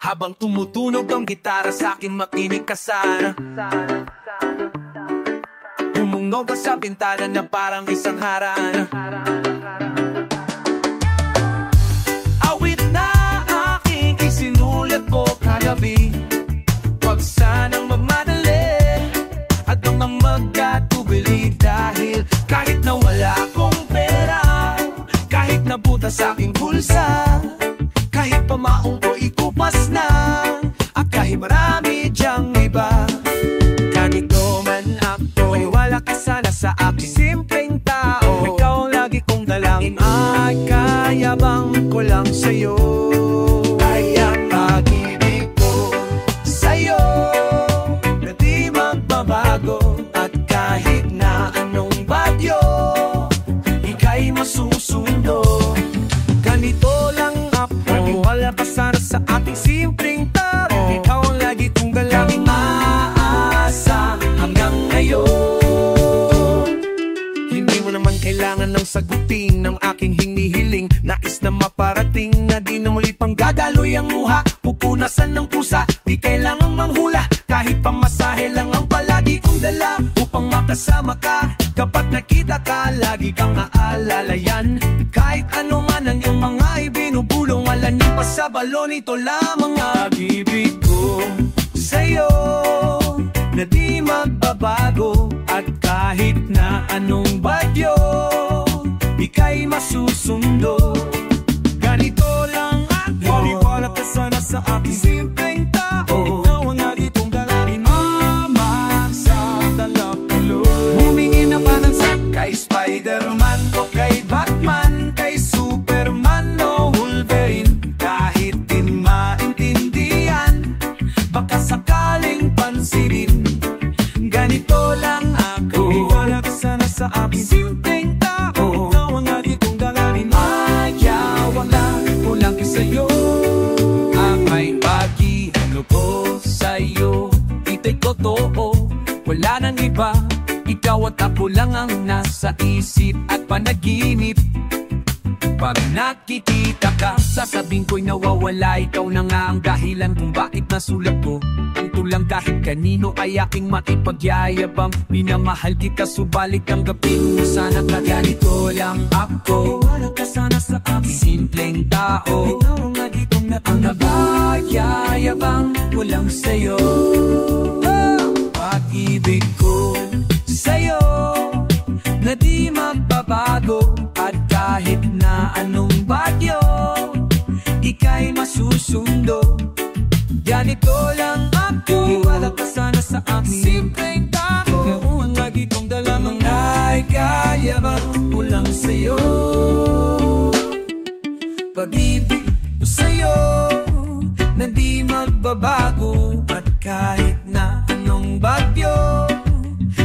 Habang tumutunog ang gitara sa akin, makinig ka sana. Bumungog ka sa bintana na parang isang harana. Awit na aking isinulat ko kagabi. Huwag sanang magmadali at nang magkatubili, dahil kahit na wala akong pera, kahit na buta sa aking bulsa, kahit pamaong ko ikupas na, at kahit marami diyang iba, ganito man ako, ay wala ka sana sa akin, simpleng tao. Ikaw ang lagi kong dalangin, ay kayabang ko lang sa'yo. Kaya pag-ibig ko sa'yo na di magbabago, at kahit na anong bagyo, ika'y masusundo. Ganito lang ako, wala ka sana sa ating simpleng tao. Ikaw ang lagi kong dalangin, maasa hanggang ngayon. Hindi mo naman kailangan ng sagutin ng aking hinihiling. Nais na maparating na di na muli pang gagaloy ang luha, pupunasan ng pusa, di kailangang manghula. Kahit pamasahe lang ang palagi kong dala, upang makasama ka. Kapag nakita ka, lagi kang aalalayan. Kahit ano man ang iyong mga ibinubulong, alanin pa sa balon, ito lamang ang pag-ibig ko sa'yo na di magbabago, at kahit na anong bagyo, ika'y masusundo. Ganito lang ako, maniwala ka sana sa aking simpleng tao. Ikaw ang naritong dalangin, mama sa talapulo. Humingi naman ang sak kay Spider-Man o kay Batman, kay Superman o Wolverine. Kahit din maintindihan, baka sakaling pansinin. Ganito lang ako, maniwala ka sana sa aking simpleng tao. Ikaw ang naritong dalangin, ayaw lang ko lang sa'yo. Ang pag-ihalo ko sa'yo, itay ko totoo, wala nang iba. Ikaw at ako lang ang nasa isip at panaginip. Pag nakikita ka, sasabihin ko'y nawawala. Ikaw na nga ang dahilan kung bakit nasulat ko ang tulang kahit kanino ay aking makipagyayabang. Minamahal kita subalit tanggapin mo sana ka. Ganito lang ako, wala ka sana sa aking simpleng tao. Ikaw ang nagitong na ang nabayayabang ko lang sa'yo. Pag-ibig ko sa'yo na di magbabago, at kahit na anong bagyo, ika'y masusundo. Ganito lang ako, wala ka sana sa aking simpleng tao. Ikaw ang lagi kong dalamang ay kayabang ko lang sa'yo. Pag-ibig ko sa'yo na di magbabago, at kahit na anong bagyo,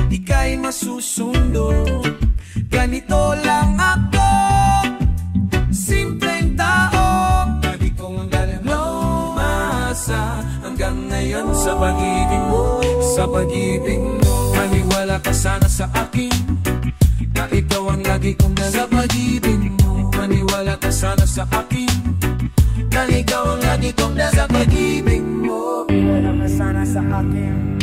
ika'y masusundo. Ganito lang ako, simpleng tao. Lagi kong lumasa hanggang ngayon sa pag-ibig mo, sa pag-ibig mo. Maniwala ka sana sa akin, na ikaw ang lagi kong sa pag-ibig mo. Maniwala ka sana sa akin, na ikaw ang lagi kong sa pag-ibig mo. Maniwala ka sana sa akin.